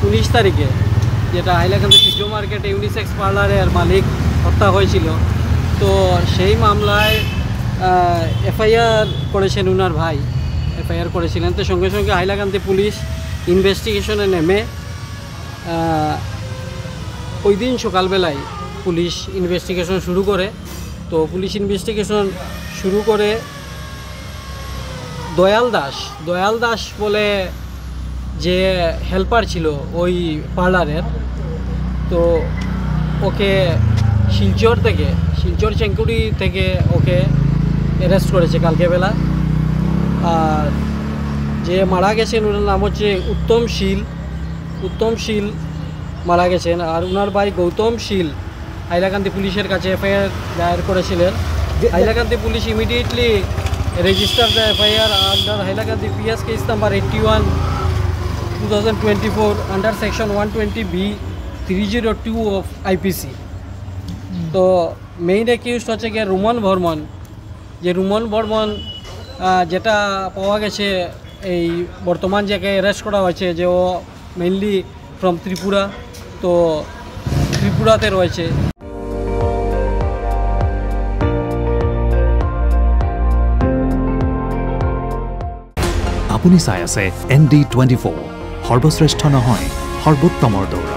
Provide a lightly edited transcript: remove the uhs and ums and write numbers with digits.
19 তারিখে যেটা হাইলাকান্দি সূর্য মার্কেটে ইউনিসেক্স পার্লারের মালিক হত্যা হয়েছিল, তো সেই মামলায় এফআইআর করেছেন উনার ভাই, এফআইআর করেছিলেন। তো সঙ্গে সঙ্গে হাইলাকান্দি পুলিশ ইনভেস্টিগেশনে নেমে ওই দিন সকালবেলায় পুলিশ ইনভেস্টিগেশন শুরু করে। তো পুলিশ ইনভেস্টিগেশন শুরু করে দয়াল দাস বলে যে হেল্পার ছিল ওই পার্লারের, তো ওকে শিলচর চেঙ্কুড়ি থেকে ওকে অ্যারেস্ট করেছে কালকে বেলা। আর যে মারা গেছেন ওনার নাম হচ্ছে উত্তম শীল মারা গেছেন। আর ওনার ভাই গৌতম শীল হাইলাকান্দি পুলিশের কাছে এফআইআর দায়ের করেছিলেন। Hailakandi police immediately register the FIR under Hailakandi PS case number 81 2024 under section 120B 302 of IPC. তো মেইন অ্যাকিউজড হচ্ছে গিয়ে রুমন বর্মন, যেটা পাওয়া গেছে এই বর্তমান জায়গায় অ্যারেস্ট করা হয়েছে যে ও মেইনলি ফ্রম ত্রিপুরা, তো ত্রিপুরাতে রয়েছে। আপুনি চাই আছে ND24, সৰ্বশ্ৰেষ্ঠ নহয় সৰ্বোত্তমৰ দৌৰ।